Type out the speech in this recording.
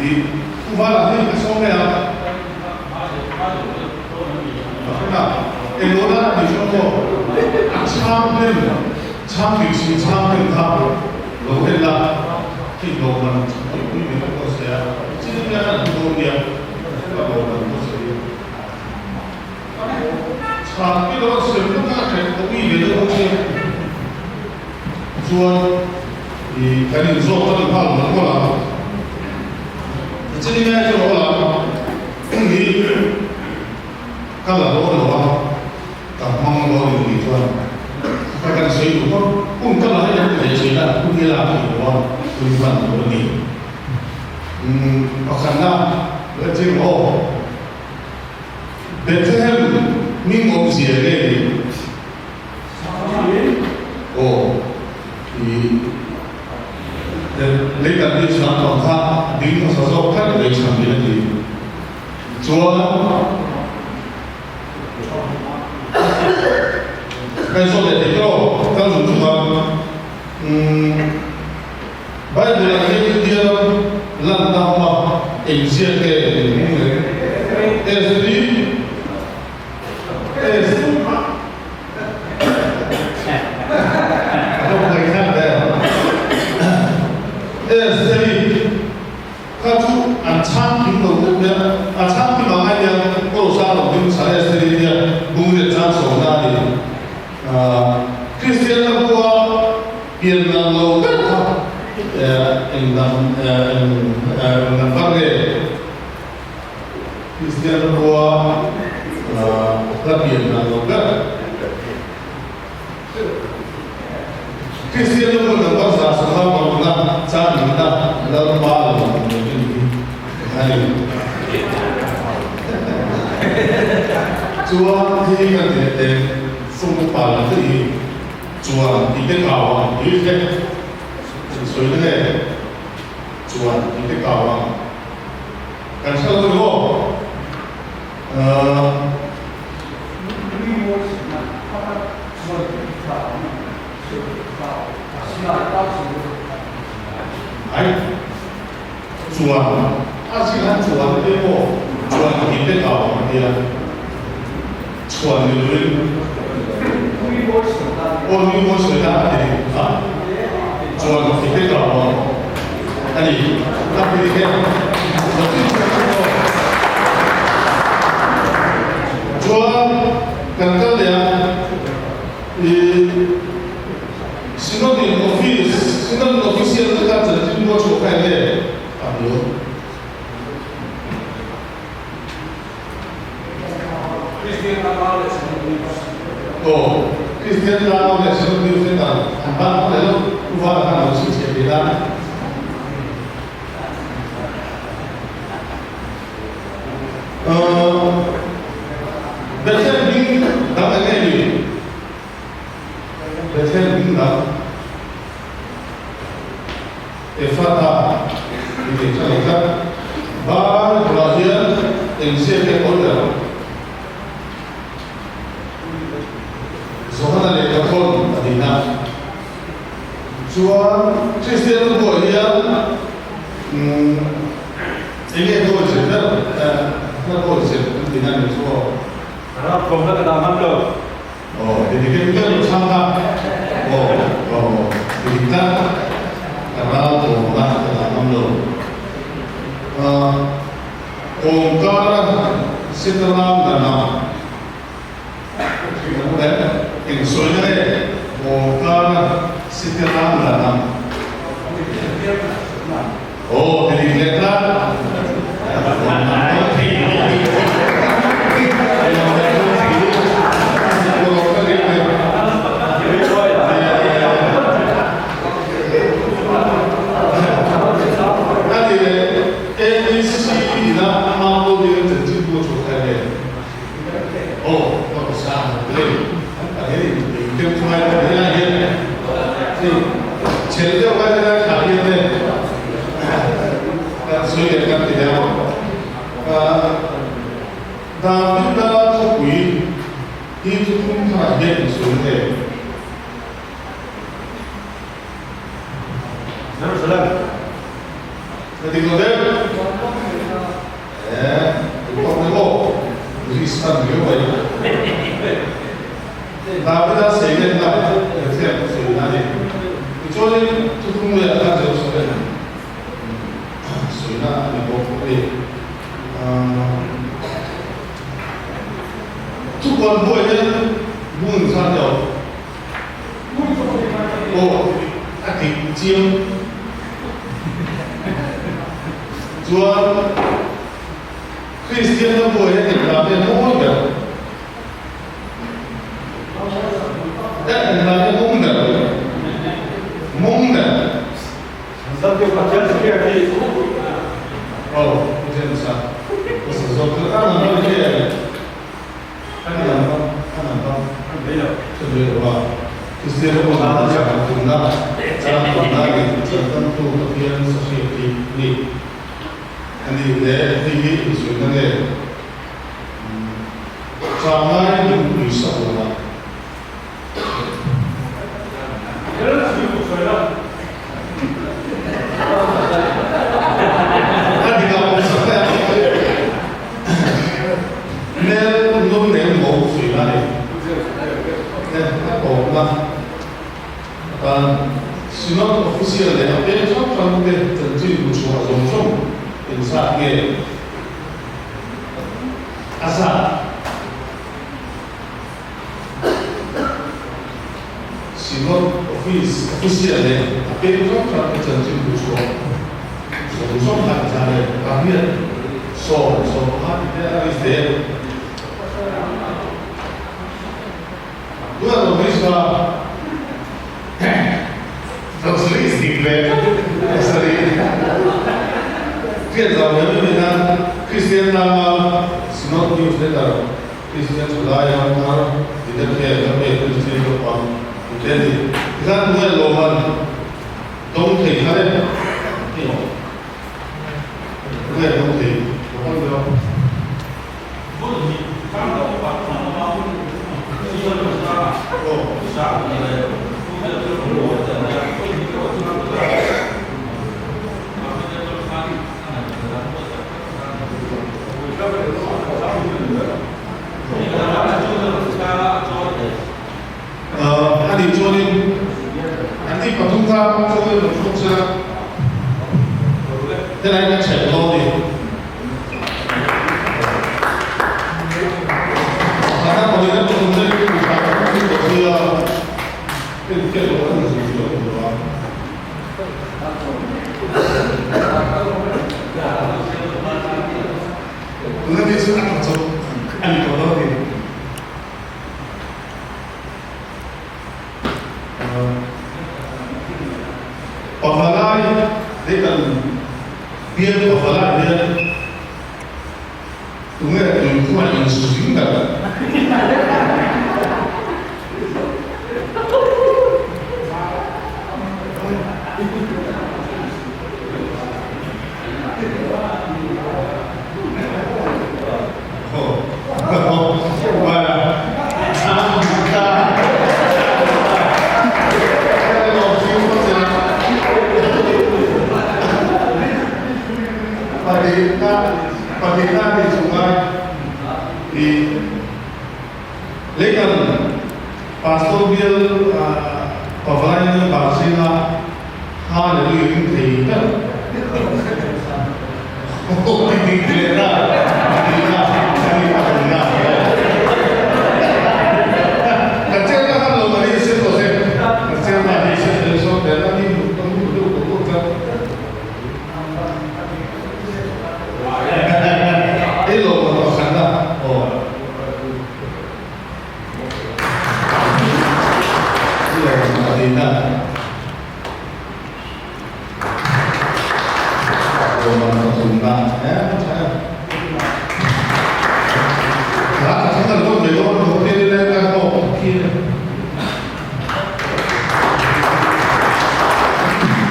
你不发了那个收费啊？那罗拉你说过，昌平是昌平他罗黑拉，这罗曼有一点多些啊，今天很多点，罗曼多些。昌平的是不那个同一点的东西，说你赶紧说，我就怕我们过了。这里面就罗了，你看了罗的话。mang lo di tuan, akan saya pun kalau ada yang saya pun dia lagi tuan, tuan tuan ni, akan nak macam betul ni mau siapa ni, di lekat di sana tak, di masa sekarang di sana di, tuan该说的这个当初就说，摆的那些烂到嘛，有些的SD，我没看的，SD，他出产品的路边，产品嘛，那边过山路跟啥 SD 的，工业场所那里。Kristian Lepua Pirna Loka en Parge Kristian Lepua Pirna Loka Kristian Lepua Lepua Sasa Mona Sa Minta Lepua Chua Thi Kan送把了这里主啊，你的搞啊，你这谁的呢？主啊，你的搞啊，感受之后，哎，主啊，他是看主啊的背后，主啊，你的搞啊，你啊，传的人。我女我学的啊，做这个那里那边我做刚刚的新的office 这个整经过出开的啊有。Kristian Lepua的生命真的很棒，然后不发看我是写给他。Betul ni dah ada ni, betul ni dah. Efata ini cerita bar belajar NCT order. Soalnya lekapun adina, soal Kristian Lepua dia, ini tu cerita, tu cerita dengan soal. Karena program kedaman lo. Oh, jadi kita bersama. Oh, jadi kita karena program kedaman lo. Ongkar setelah nama. Kemudian yang soalnya ongkar setelah nama. Oh, jadi kita Jadi kemudian Pakistan nhiều vậy ta bây giờ xây dựng lại để xem sự là gì cho nên tôi không lẽ là điều sự này sự là một cáiทุกคนพูดเนี่ยมุ่งสร้างเดียวโอ้อาทิตย์เจียมจวนคริสเตียนก็พูดเนี่ยติดตามเนี่ยมุ่งเดียวแต่ติดตามเนี่ยมุ่งเดียวมุ่งเดียว Sampai macam sekali. 哦，不见得啥，我是说，可看到那些。看南方，没有，这没有吧？就是这个我拿的讲很大，讲很大的，这跟都这边是些地，你来第一就是那个，障碍有少了。Sinot official de apel so kamu de tentu musuh zong insa ke asa sinot official de apel so kamu tentu musuh zong hat jane kami so hat de is dua logika Socialistic sorry. Fiat zaman Kristen nama sinot news letter. Kristen sudah yang mana tidak kaya Kristen apa. Jadi kita mulai lohan dong thầy kare. Mulai dong thầy. Lohan berapa? Hari Juni nanti patungkan Juni berfungsi dan ada ceklo ni. Karena kalau kita patungkan itu kita kita orang juga berdoa. Nanti sudah masuk kan kalau ni. Pafalai dengan biar pafalai dia tunggu tunggu yang susah enggak? Pernikahan di sungai di lekan pastor biar pavainya bahasanya hal itu